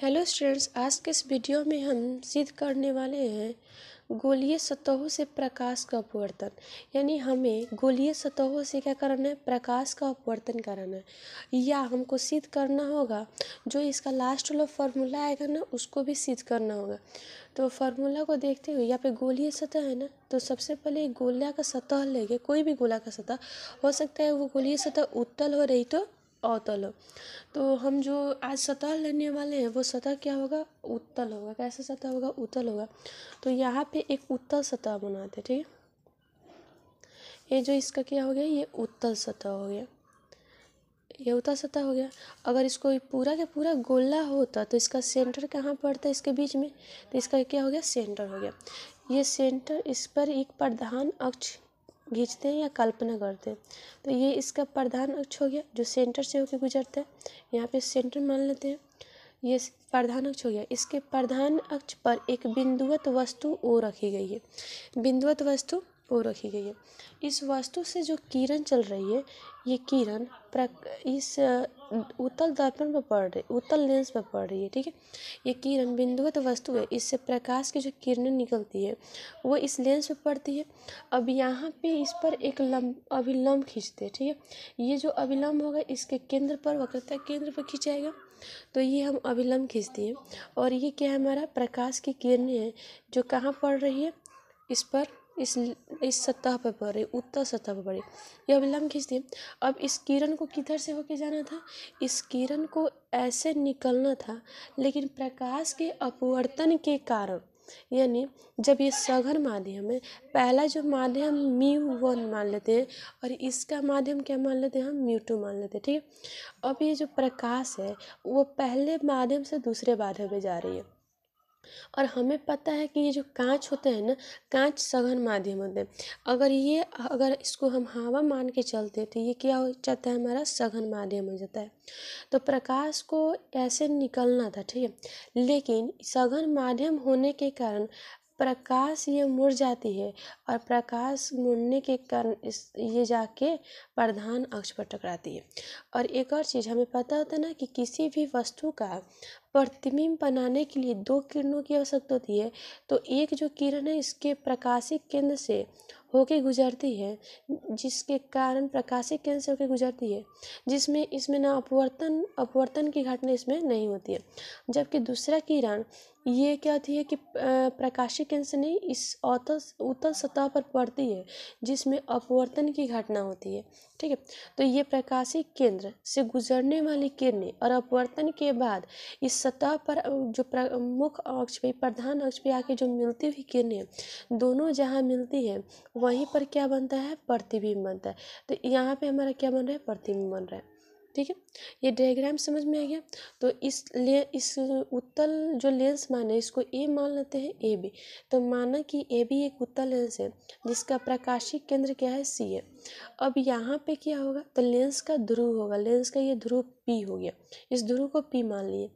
Hello students, आज के इस वीडियो में हम सिद्ध करने वाले हैं गोलीय सतहों से प्रकाश का अपवर्तन। यानी हमें गोलीय सतहों से क्या करना है, प्रकाश का अपवर्तन कराना है, या हमको सिद्ध करना होगा जो इसका लास्ट वाला फॉर्मूला आएगा ना, उसको भी सिद्ध करना होगा। तो फार्मूला को देखते हुए यहाँ पे गोलीय सतह है ना, तो सबसे पहले एक गोला का सतह लेंगे। कोई भी गोला का सतह हो सकता है, वो गोलीय सतह उत्तल हो रही तो अवतल हो। तो हम जो आज सतह लेने वाले हैं वो सतह क्या होगा, उत्तल होगा। कैसा सतह होगा, उत्तल होगा। तो यहाँ पे एक उत्तल सतह बनाते हैं, ठीक है। ये जो इसका क्या हो गया, ये उत्तल सतह हो गया, ये उत्तल सतह हो गया। अगर इसको पूरा का पूरा गोला होता तो इसका सेंटर कहाँ पड़ता है, इसके बीच में, तो इसका क्या हो गया, सेंटर हो गया। ये सेंटर, इस पर एक प्रधान अक्ष खींचते हैं या कल्पना करते हैं, तो ये इसका प्रधान अक्ष हो गया जो सेंटर से होकर गुजरता है। यहाँ पे सेंटर मान लेते हैं, ये प्रधान अक्ष हो गया। इसके प्रधान अक्ष पर एक बिंदुवत वस्तु ओ रखी गई है, बिंदुवत वस्तु ओ रखी गई है। इस वस्तु से जो किरण चल रही है, ये किरण इस उत्तल दर्पण पर पड़ रही, उत्तल लेंस पर पड़ रही है, ठीक है। ये किरण बिंदुवत वस्तु है, इससे प्रकाश की जो किरणें निकलती है वो इस लेंस पर पड़ती है। अब यहाँ पे इस पर एक अभिलंब खींचते हैं, ठीक है। ये जो अभिलंब होगा इसके केंद्र पर, वक्रता केंद्र पर खिंचाएगा, तो ये हम अभिलंब खींचते हैं। और ये क्या है, हमारा प्रकाश की किरणें हैं जो कहाँ पड़ रही है, इस पर, इस सतह पर पड़ रही, उत्तल सतह पर पड़ रही, ये अभिलंब खींचती है। अब इस किरण को किधर से होके जाना था, इस किरण को ऐसे निकलना था, लेकिन प्रकाश के अपवर्तन के कारण, यानी जब ये सघन माध्यम है, पहला जो माध्यम μ1 मान लेते हैं और इसका माध्यम क्या मान लेते हैं, हम μ2 मान लेते हैं, ठीक है। अब ये जो प्रकाश है वो पहले माध्यम से दूसरे माध्यम में जा रही है, और हमें पता है कि ये जो कांच होते हैं ना, कांच सघन माध्यम होते हैं। अगर इसको हम हवा मान के चलते तो ये क्या हो जाता है, हमारा सघन माध्यम हो जाता है। तो प्रकाश को ऐसे निकलना था, ठीक है, लेकिन सघन माध्यम होने के कारण प्रकाश ये मुड़ जाती है, और प्रकाश मुड़ने के कारण ये जाके प्रधान अक्ष पर टकराती है। और एक और चीज़ हमें पता होता है ना कि किसी भी वस्तु का प्रतिबिंब बनाने के लिए दो किरणों की आवश्यकता होती है। तो एक जो किरण है इसके प्रकाशिक केंद्र से होके गुजरती है, जिसके कारण प्रकाशिक केंद्र से होके गुजरती है, जिसमें इसमें ना अपवर्तन की घटना इसमें नहीं होती है। जबकि दूसरा किरण ये क्या होती है कि प्रकाशिक केंद्र से नहीं, इस उत्तल सतह पर पड़ती है, जिसमें अपवर्तन की घटना होती है, ठीक है। तो ये प्रकाशिक केंद्र से गुजरने वाली किरणें और अपवर्तन के बाद इस सतह पर जो मुख्य अक्ष पे, प्रधान अक्ष पे आके जो मिलती हुई किरणें, दोनों जहाँ मिलती है वहीं पर क्या बनता है, प्रतिबिंब बनता है। तो यहाँ पे हमारा क्या बन रहा है, प्रतिबिंब बन रहा है, ठीक है। ये डायग्राम समझ में आ गया। तो इस उत्तल जो लेंस माने, इसको ए मान लेते हैं, ए बी। तो माना कि ए बी एक उत्तल लेंस है जिसका प्रकाशिक केंद्र क्या है, सी है। अब यहाँ पे क्या होगा, तो लेंस का ध्रुव होगा, लेंस का ये ध्रुव पी हो गया, इस ध्रुव को पी मान लिए।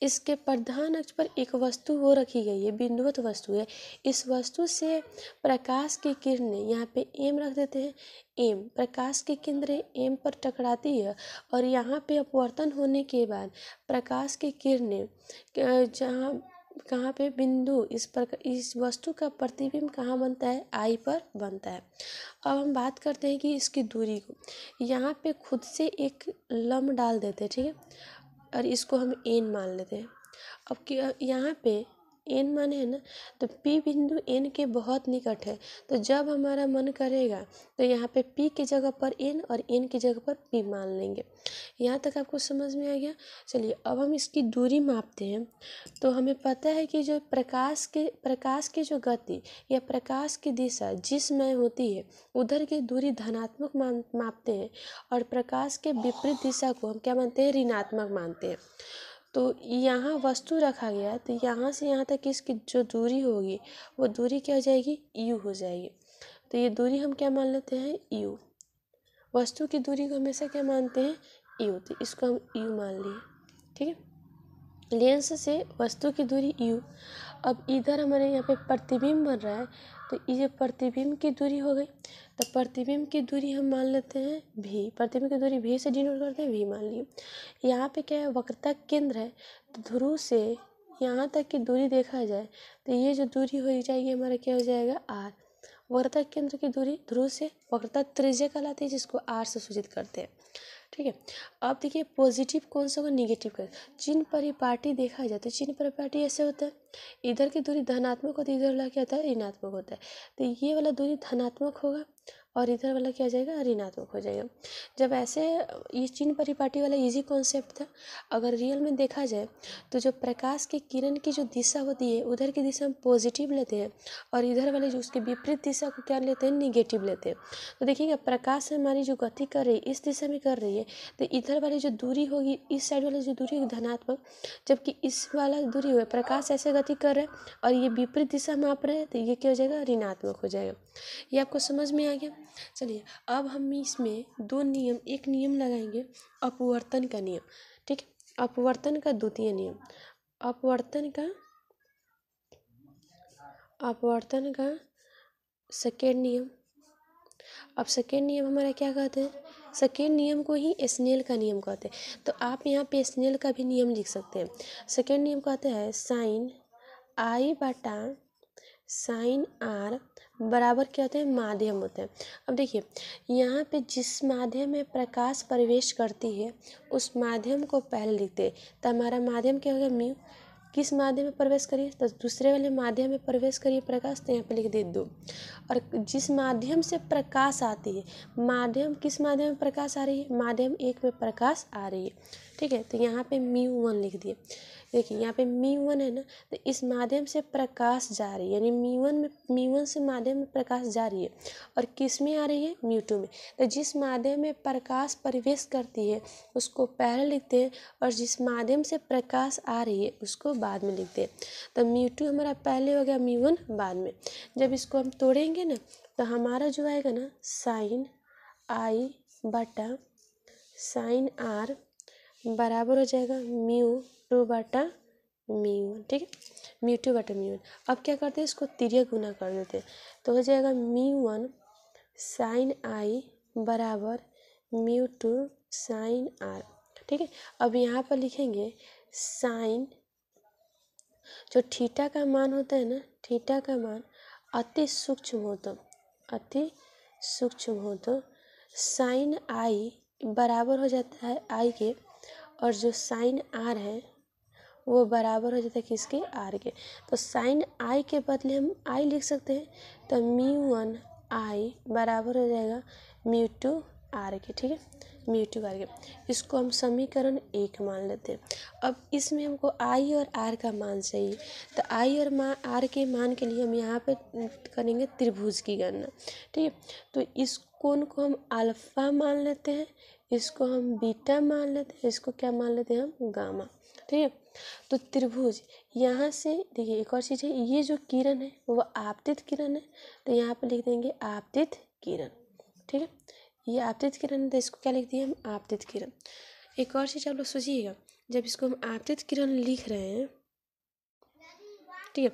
इसके प्रधान अक्ष पर एक वस्तु हो रखी गई है, बिंदुवत वस्तु है। इस वस्तु से प्रकाश की किरणें, यहाँ पे एम रख देते हैं, एम प्रकाश की किरणें एम पर टकराती है, और यहाँ पे अपवर्तन होने के बाद प्रकाश की किरणें जहाँ कहाँ पे बिंदु, इस वस्तु का प्रतिबिंब कहाँ बनता है, आई पर बनता है। अब हम बात करते हैं कि इसकी दूरी को, यहाँ पे खुद से एक लंब डाल देते हैं, ठीक है, और इसको हम एन मान लेते हैं। अब क्या यहाँ पे एन माने है ना, तो पी बिंदु एन के बहुत निकट है, तो जब हमारा मन करेगा तो यहाँ पे पी की जगह पर एन और एन की जगह पर पी मान लेंगे। यहाँ तक आपको समझ में आ गया। चलिए अब हम इसकी दूरी मापते हैं। तो हमें पता है कि जो प्रकाश की जो गति या प्रकाश की दिशा जिसमें होती है, उधर की दूरी धनात्मक मापते हैं, और प्रकाश के विपरीत दिशा को हम क्या मानते हैं, ऋणात्मक मानते हैं। तो यहाँ वस्तु रखा गया, तो यहाँ से यहाँ तक इसकी जो दूरी होगी वो दूरी क्या हो जाएगी, यू हो जाएगी। तो ये दूरी हम क्या मान लेते हैं, यू। वस्तु की दूरी को हमेशा क्या मानते हैं, यू, तो इसको हम यू मान लिए, ठीक है। लेंस से वस्तु की दूरी यू। अब इधर हमारे यहाँ पे प्रतिबिंब बन रहा है, तो ये प्रतिबिंब की दूरी हो गई। तो प्रतिबिंब की दूरी हम मान लेते हैं भी, प्रतिबिंब की दूरी भी से डिनोट करते हैं, भी मान लिए। यहाँ पे क्या है, वक्रता केंद्र है, तो ध्रुव से यहाँ तक की दूरी देखा जाए तो ये जो दूरी हो जाएगी हमारा क्या हो जाएगा, आर। वक्रता केंद्र की दूरी ध्रुव से वक्रता त्रिज्या कहलाती है, जिसको आर से सूचित करते हैं। ठीक है, अब देखिए पॉजिटिव कौन सा होगा, निगेटिव का। चिन्ह परिपाटी देखा जाए तो चिन्ह परिपाटी ऐसे होता है, इधर की दूरी धनात्मक होती है, इधर वाला क्या होता है, ऋणात्मक होता है। तो ये वाला दूरी धनात्मक होगा और इधर वाला क्या हो जाएगा, ऋणात्मक हो जाएगा। जब ऐसे ये चिन्ह परिपाटी वाला इजी कॉन्सेप्ट था। अगर रियल में देखा जाए तो जो प्रकाश की किरण की जो दिशा होती है उधर की दिशा हम पॉजिटिव लेते हैं और इधर वाले जो उसके विपरीत दिशा को क्या लेते हैं, निगेटिव लेते हैं। तो देखिएगा प्रकाश हमारी जो गति कर रही है इस दिशा में कर रही है, तो इधर वाली जो दूरी होगी, इस साइड वाली जो दूरी होगी धनात्मक, जबकि इस वाला दूरी होगा प्रकाश ऐसे गति कर रहा है और ये विपरीत दिशा माप रहे हैं, तो ये क्या हो जाएगा, ऋणात्मक हो जाएगा। ये आपको समझ में आ गया। चलिए अब हम इसमें दो नियम, एक नियम लगाएंगे अपवर्तन का नियम। ठीक है, अपवर्तन का द्वितीय नियम, अपवर्तन का सेकेंड नियम। अब सेकेंड नियम हमारा क्या कहते हैं, सेकेंड नियम को ही स्नेल का नियम कहते हैं। तो आप यहाँ पे स्नेल का भी नियम लिख सकते हैं। सेकेंड नियम कहते हैं साइन आई बटा साइन आर बराबर क्या होते हैं, माध्यम होते हैं। अब देखिए यहाँ पे जिस माध्यम में प्रकाश प्रवेश करती है उस माध्यम को पहले लिखते हैं। तो हमारा माध्यम क्या होगा, म्यू। किस माध्यम में प्रवेश करिए, तो दूसरे वाले माध्यम में प्रवेश करिए प्रकाश, तो यहाँ पे लिख दे 2। और जिस माध्यम से प्रकाश आती है, माध्यम किस माध्यम में प्रकाश आ रही है, माध्यम 1 में प्रकाश आ रही है। ठीक है, तो यहाँ पे μ1 लिख दिए। देखिए यहाँ पे μ1 है ना, तो इस माध्यम से प्रकाश जा रही है, यानी μ1 से माध्यम में प्रकाश जा रही है और किस में आ रही है, μ2 में। तो जिस माध्यम में प्रकाश प्रवेश करती है उसको पहले लिखते हैं और जिस माध्यम से प्रकाश आ रही है उसको बाद में लिखते हैं। तो μ2 हमारा पहले हो गया, μ1 बाद में। जब इसको हम तोड़ेंगे ना तो हमारा जो आएगा ना, साइन आई बटा साइन आर बराबर हो जाएगा μ2 बटा μ1। ठीक है, μ2 बटा μ1। अब क्या करते हैं, इसको तिर्यक गुना कर देते हैं, तो हो जाएगा μ1 साइन आई बराबर μ2 साइन आर। ठीक है, अब यहाँ पर लिखेंगे साइन, जो थीटा का मान होता है ना, थीटा का मान अति सूक्ष्म हो तो साइन आई बराबर हो जाता है आई के, और जो साइन आर है वो बराबर हो जाता है किसके, आर के। तो साइन आई के बदले हम आई लिख सकते हैं, तो μ1 आई बराबर हो जाएगा μ2 आर के। ठीक है, μ2 आर के। इसको हम समीकरण 1 मान लेते हैं। अब इसमें हमको आई और आर का मान चाहिए, तो आई और आर के मान के लिए हम यहाँ पे करेंगे त्रिभुज की गणना। ठीक है, तो इस कोण को हम अल्फा मान लेते हैं, इसको हम बीटा मान लेते हैं, इसको क्या मान लेते हैं हम, गामा। ठीक है, तो त्रिभुज यहाँ से देखिए एक और चीज़ है, ये जो किरण है वो आपतित किरण है, तो यहाँ पे लिख देंगे आपतित किरण। ठीक है, ये आपतित किरण है तो इसको क्या लिख दिए हम, आपतित किरण। एक और चीज़ आप लोग सोचिएगा, जब इसको हम आपतित किरण लिख रहे हैं, ठीक है,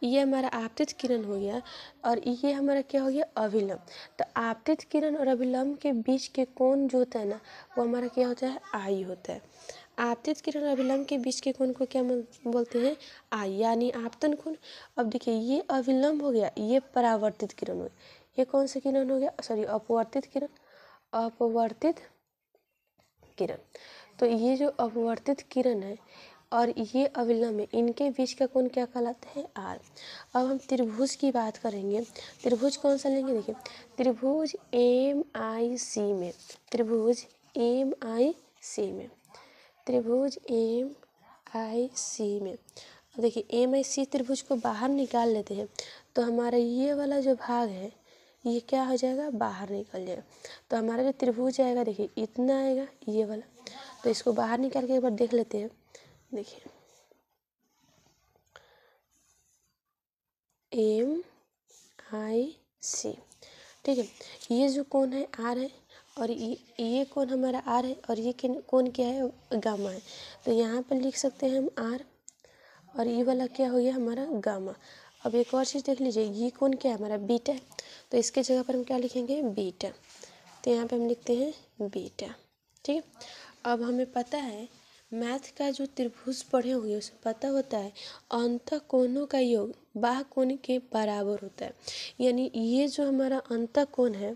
ये हमारा आपतित किरण हो गया और ये हमारा क्या हो गया, अभिलंब। तो आपतित किरण और अभिलंब के बीच के कोण जो होता है ना, वो हमारा क्या होता है, आई होता है। आपतित किरण और अभिलंब के बीच के कोण को क्या बोलते हैं, आई, यानी आपतन कोण। अब देखिए ये अभिलंब हो गया, ये परावर्तित किरण हो गया, ये कौन सा किरण हो गया, सॉरी अपवर्तित किरण, अपवर्तित किरण। तो ये जो अपवर्तित किरण है और ये अभिलंब है, इनके बीच का कोण क्या कहलाता है, आर। अब हम त्रिभुज की बात करेंगे, त्रिभुज कौन सा लेंगे, देखिए त्रिभुज MIC में, त्रिभुज MIC में, त्रिभुज MIC में। देखिए MIC त्रिभुज को बाहर निकाल लेते हैं तो हमारा ये वाला जो भाग है ये क्या हो जाएगा, बाहर निकल जाएगा। तो हमारा जो त्रिभुज आएगा देखिए इतना आएगा ये वाला, तो इसको बाहर निकाल के एक बार देख लेते हैं। देखिए MIC, ठीक है, ये जो कोण है आर है और ये कोण हमारा आर है और ये कोण क्या है, गामा है। तो यहाँ पर लिख सकते हैं हम आर और ये वाला क्या हो गया हमारा गामा। अब एक और चीज़ देख लीजिए, ये कोण क्या है हमारा बीटा है, तो इसके जगह पर हम क्या लिखेंगे बीटा, तो यहाँ पे हम लिखते हैं बीटा। ठीक है, अब हमें पता है मैथ का जो त्रिभुज पढ़े होंगे उसमें पता होता है अंतः कोणों का योग बाह्य कोण के बराबर होता है। यानी ये जो हमारा अंतः कोण है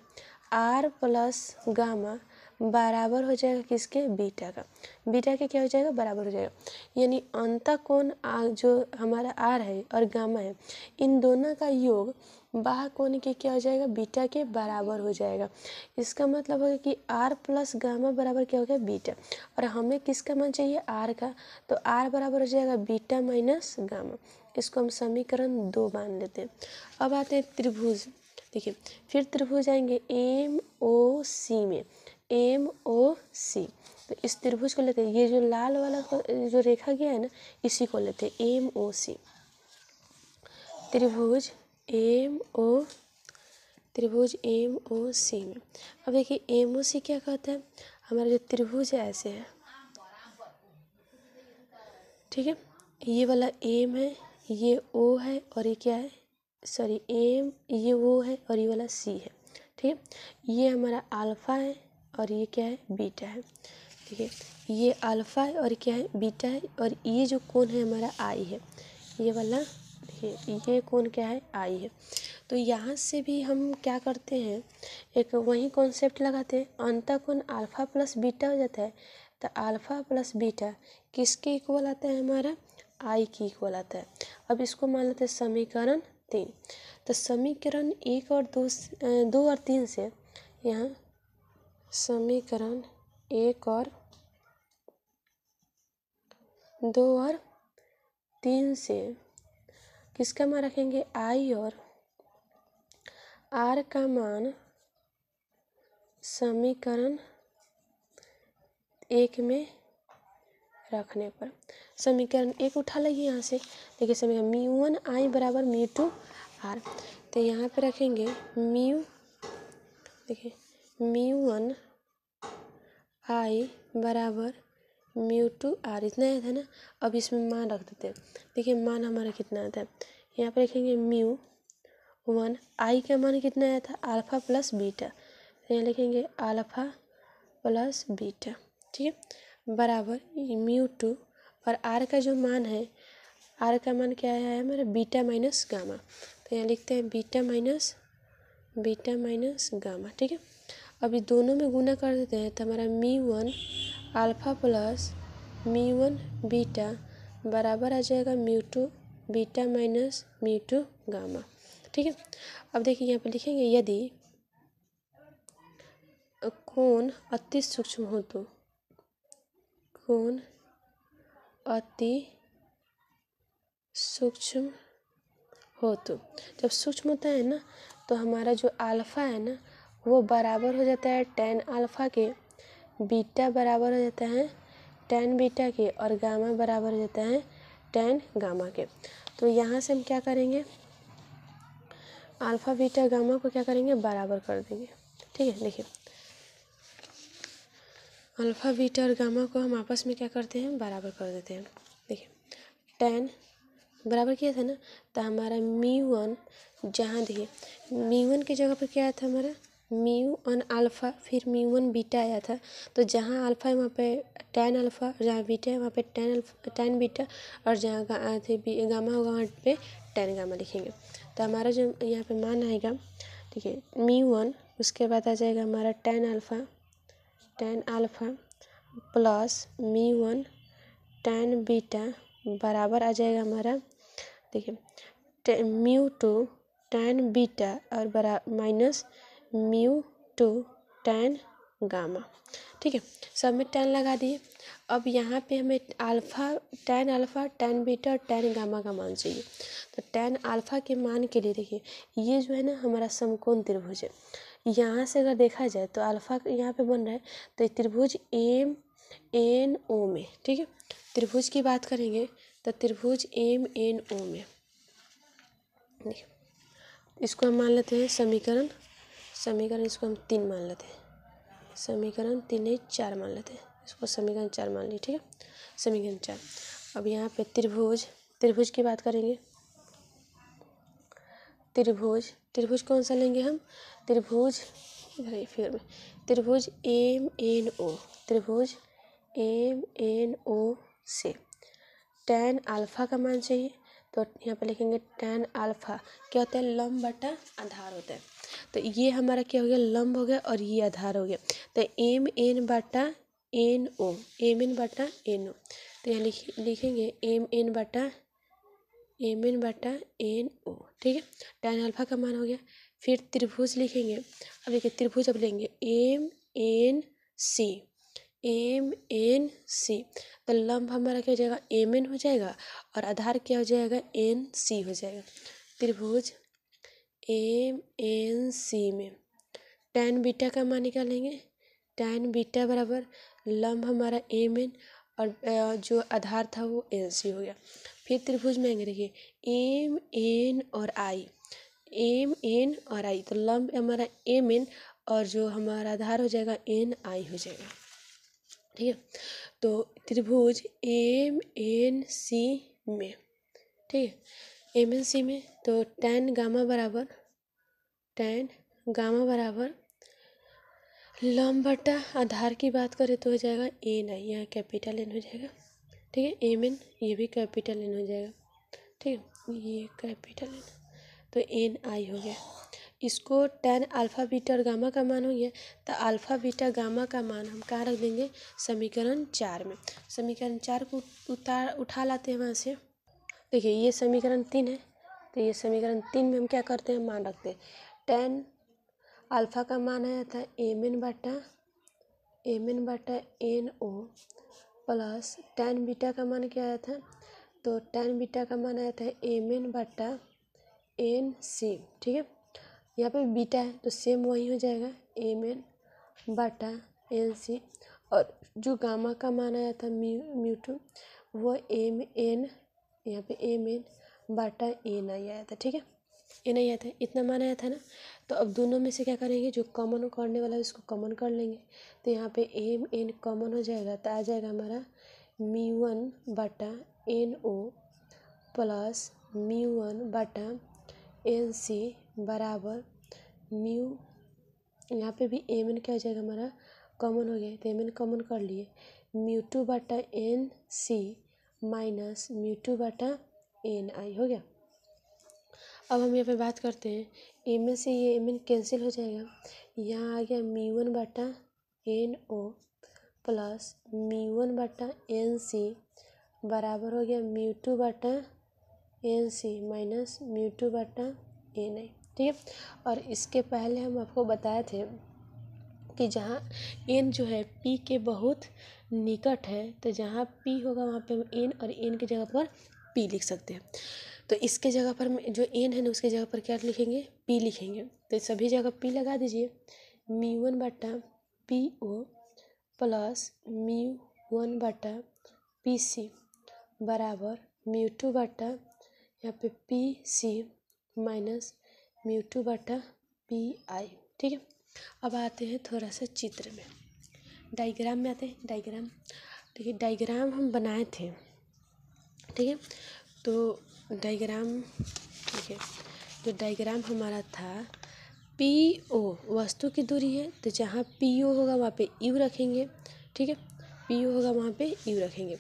आर प्लस गामा बराबर हो जाएगा किसके बीटा का, बीटा के क्या हो जाएगा बराबर हो जाएगा। यानी अंतः कोण जो हमारा आर है और गामा है इन दोनों का योग बाह्य कोण के क्या हो जाएगा बीटा के बराबर हो जाएगा। इसका मतलब होगा कि आर प्लस गामा बराबर क्या हो गया बीटा, और हमें किसका मान चाहिए आर का, तो आर बराबर हो जाएगा बीटा माइनस गामा। इसको हम समीकरण 2 मान लेते हैं। अब आते हैं त्रिभुज, देखिए फिर त्रिभुज आएंगे एम ओ सी में, एम ओ सी, तो इस त्रिभुज को लेते हैं, ये जो लाल वाला जो रेखा गया है ना इसी को लेते हैं एम ओ सी, त्रिभुज एम ओ सी में। अब देखिए एम ओ सी क्या कहता है, हमारा जो त्रिभुज है ऐसे है, ठीक है, ये वाला एम है, ये ओ है और ये क्या है सॉरी एम, ये ओ है और ये वाला सी है। ठीक है, ये हमारा अल्फा है और ये क्या है बीटा है। ठीक है, ये अल्फा है और क्या है बीटा है, और ये जो कोण है हमारा आई है, ये वाला ये कोण क्या है आई है। तो यहाँ से भी हम क्या करते हैं एक वही कॉन्सेप्ट लगाते हैं, अंतः कोण अल्फा प्लस बीटा हो जाता है, तो अल्फा प्लस बीटा किसके इक्वल आता है हमारा आई की इक्वल आता है। अब इसको मान लेते हैं समीकरण 3, तो समीकरण 1 और 2 और 3 से यहाँ समीकरण 1 और 2 और 3 से किसका मान रखेंगे आई और आर का मान समीकरण 1 में रखने पर, समीकरण 1 उठा लेंगे यहाँ से, देखिए समीकरण μ1 आई बराबर μ2 आर, तो यहाँ पे रखेंगे म्यू, देखिए μ1 आई बराबर μ2 आर, इतना आया था ना। अब इसमें मान रख देते हैं, देखिए मान हमारा कितना आता है, यहाँ पे रखेंगे μ1 आई का मान कितना आया था अल्फा प्लस बीटा, तो यहाँ लिखेंगे अल्फा प्लस बीटा, ठीक है, बराबर μ2 और आर का जो मान है, आर का मान क्या है हमारा बीटा माइनस गामा, तो यहाँ लिखते हैं बीटा माइनस गामा। ठीक है, अभी दोनों में गुना कर देते हैं, तो हमारा μ1 अल्फा प्लस μ1 बीटा बराबर आ जाएगा μ2 बीटा माइनस μ2 गामा। ठीक है, अब देखिए यहाँ पे लिखेंगे यदि कोण अति सूक्ष्म हो तो, कोण अति सूक्ष्म हो तो, जब सूक्ष्म होता है ना तो हमारा जो अल्फा है ना वो बराबर हो जाता है tan अल्फा के, बीटा बराबर हो जाता है tan बीटा के, और गामा बराबर हो जाता है tan गामा के। तो यहाँ से हम क्या करेंगे अल्फा बीटा गामा को क्या करेंगे बराबर कर देंगे। ठीक है, देखिए अल्फा बीटा और गामा को हम आपस में क्या करते हैं बराबर कर देते हैं। देखिए tan बराबर किया था ना, तो हमारा μ1 जहाँ देखिए μ1 की जगह पर क्या आया था हमारा μ1 अल्फ़ा, फिर μ1 बीटा आया था, तो जहाँ अल्फ़ा है वहाँ पे tan अल्फ़ा, जहाँ बीटा है वहाँ पे tan बीटा, और जहाँ गामा होगा वहाँ पे tan गामा लिखेंगे। तो हमारा जो यहाँ पे मान आएगा, ठीक है μ1, उसके बाद आ जाएगा हमारा tan alpha plus μ1 tan beta बराबर आ जाएगा हमारा, देखिए μ2 tan बीटा और माइनस μ2 tan गामा। ठीक है, सब में tan लगा दिए। अब यहाँ पे हमें tan अल्फ़ा tan बीटा और tan गामा का मान चाहिए, तो tan अल्फ़ा के मान के लिए देखिए ये जो है ना हमारा समकोण त्रिभुज है, यहाँ से अगर देखा जाए तो अल्फ़ा यहाँ पे बन रहा है, तो त्रिभुज MNO में, ठीक है त्रिभुज की बात करेंगे तो त्रिभुज MNO में, देखिए इसको हम मान लेते हैं समीकरण इसको हम 3 मान लेते हैं, समीकरण 3 नहीं 4 मान लेते हैं, इसको समीकरण 4 मान लीजिए। ठीक है, समीकरण 4। अब यहाँ पे त्रिभुज की बात करेंगे त्रिभुज, त्रिभुज कौन सा लेंगे हम, त्रिभुज इधर फिर में त्रिभुज MNO, त्रिभुज MNO से tan अल्फा का मान चाहिए। तो यहाँ पे लिखेंगे tan अल्फा क्या होता है, लंब बटा आधार होता है। तो ये हमारा क्या हो गया, लंब हो गया और ये आधार हो गया। तो MN बटा NO, MN बटा NO। तो यहाँ लिखेंगे MN बटा NO, ठीक है। tan अल्फा का मान हो गया। फिर त्रिभुज लिखेंगे। अब देखिए त्रिभुज अब लेंगे MNC, तो लंब हमारा क्या हो जाएगा, MN हो जाएगा और आधार क्या हो जाएगा, NC हो जाएगा। त्रिभुज MNC में tan बीटा का मान निकालेंगे। tan बीटा बराबर लंब हमारा MN और जो आधार था वो NC हो गया। फिर त्रिभुज में आएंगे, देखिए MN और I, तो लंब हमारा MN और जो हमारा आधार हो जाएगा NI हो जाएगा, ठीक है। तो त्रिभुज MNC में, ठीक है, MNC में तो tan गामा बराबर लंब बटा आधार की बात करें तो हो जाएगा NI, यहाँ कैपिटल N हो जाएगा, ठीक है। MN ये भी कैपिटल N हो जाएगा, ठीक है, ये कैपिटल N, तो NI हो गया। इसको tan अल्फा बीटा और गामा का मान हो गया। तो अल्फा बीटा गामा का मान हम कहाँ रख देंगे, समीकरण 4 में। समीकरण 4 को उठा लाते हैं वहाँ से। देखिए ये समीकरण 3 है, तो ये समीकरण 3 में हम क्या करते हैं, मान रखते हैं। tan अल्फा का मान आया था MN बटा NO प्लस tan बीटा का मान क्या आया था, तो tan बीटा का मान आया था MN बटा NC, ठीक है। यहाँ पे बीटा है तो सेम वही हो जाएगा MN बटा NC, और जो गामा का मान आया था म्यू2 वो MN, यहाँ पे MN बटा NI आया था, ठीक है, NI आया था, इतना मान आया था ना। तो अब दोनों में से क्या करेंगे, जो कॉमन करने वाला है उसको कॉमन कर लेंगे। तो यहाँ पे MN कॉमन हो जाएगा तो आ जाएगा हमारा म्यू1 बटा NO प्लस म्यू1 बटा NC बराबर म्यू, यहाँ पे भी MN क्या हो जाएगा हमारा, कॉमन हो गया, तो MN कॉमन कर लिए, म्यू2 बटा NC माइनस म्यू2 बटा NI हो गया। अब हम यहाँ पे बात करते हैं, MN से ये MN कैंसिल हो जाएगा, यहाँ आ गया म्यू1 बटा NO प्लस म्यू1 बटा NC बराबर हो गया म्यू2 बटा NC माइनस म्यू2 बटा NI, ठीक है। और इसके पहले हम आपको बताए थे कि जहाँ n जो है p के बहुत निकट है, तो जहाँ p होगा वहाँ पे हम n और n की जगह पर p लिख सकते हैं। तो इसके जगह पर जो n है ना उसके जगह पर क्या लिखेंगे, p लिखेंगे। तो सभी जगह p लगा दीजिए, म्यू1 बटा PO प्लस म्यू1 बटा PC बराबर म्यू2 बटा यहाँ पे PC माइनस म्यू2 बटा PI, ठीक है। अब आते हैं थोड़ा सा चित्र में, डायग्राम में आते हैं। डायग्राम, देखिए डायग्राम हम बनाए थे, ठीक है। तो डायग्राम देखिए, जो डायग्राम हमारा था PO वस्तु की दूरी है, तो जहाँ PO होगा वहाँ पे U रखेंगे, ठीक है, PO होगा वहाँ पे U रखेंगे।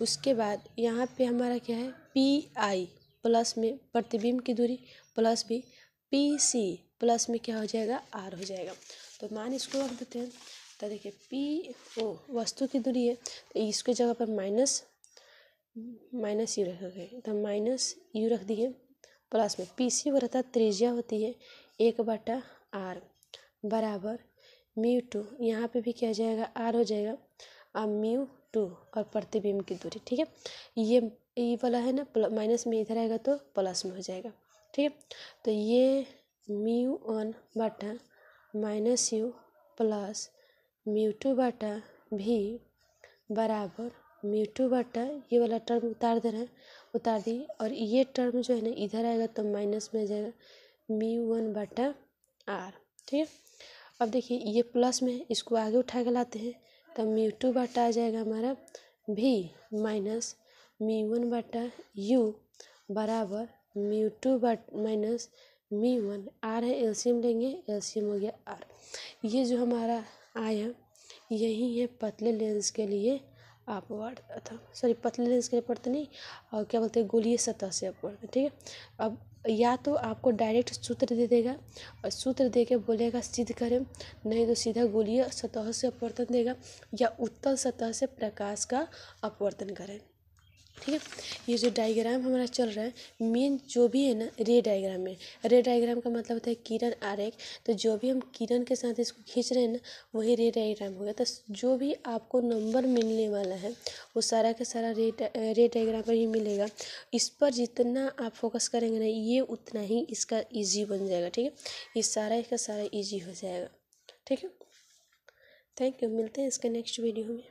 उसके बाद यहाँ पे हमारा क्या है, PI प्लस में प्रतिबिंब की दूरी प्लस भी PC प्लस में क्या हो जाएगा, R हो जाएगा। तो मान इसको रख देते हैं। तो देखिए PO वस्तु की दूरी है, तो इसके जगह पर माइनस U रखोगे, तो माइनस U रख दिए प्लस में PC वो रहता त्रिज्या होती है 1/r बराबर म्यू2, यहाँ पे भी क्या हो जाएगा, R हो जाएगा, अब म्यू2 और प्रतिबिंब की दूरी, ठीक है। ये वाला है ना माइनस में इधर आएगा तो प्लस में हो जाएगा, ठीक है। तो ये म्यू1 बटा माइनस U प्लस म्यू2 बटा भी बराबर म्यू2 बटा ये वाला टर्म उतार दे रहे हैं, उतार दिए, और ये टर्म जो है ना इधर आएगा तो माइनस में आ जाएगा म्यू1 बटा R, ठीक है। अब देखिए ये प्लस में है, इसको आगे उठा के लाते हैं, तब म्यू2 बटा आ जाएगा हमारा भी माइनस म्यू1 बटा U बराबर म्यू2 बट माइनस मी1 आर है, एलसीएम लेंगे, एलसीएम हो गया आर। ये जो हमारा आया यही है पतले लेंस के लिए अपवर्ड था, सॉरी पतले लेंस के लिए अपवर्ड नहीं, और क्या बोलते हैं गोलीय सतह से अपवर्ड। ठीक है, अब या तो आपको डायरेक्ट सूत्र दे देगा और सूत्र दे के बोलेगा सिद्ध करें, नहीं तो सीधा गोलीय सतह से अपवर्तन देगा, या उत्तल सतह से प्रकाश का अपवर्तन करें। ठीक है, ये जो डायग्राम हमारा चल रहा है मेन जो भी है ना रे डायग्राम में, रे डायग्राम का मतलब होता है किरण आरेख, तो जो भी हम किरण के साथ इसको खींच रहे हैं ना वही रे डायग्राम हो गया। तो जो भी आपको नंबर मिलने वाला है वो सारा का सारा रे डायग्राम पर ही मिलेगा। इस पर जितना आप फोकस करेंगे ना ये उतना ही इसका ईजी बन जाएगा। ठीक है, ये सारा इसका सारा ईजी हो जाएगा। ठीक है, थैंक यू, मिलते हैं इसके नेक्स्ट वीडियो में।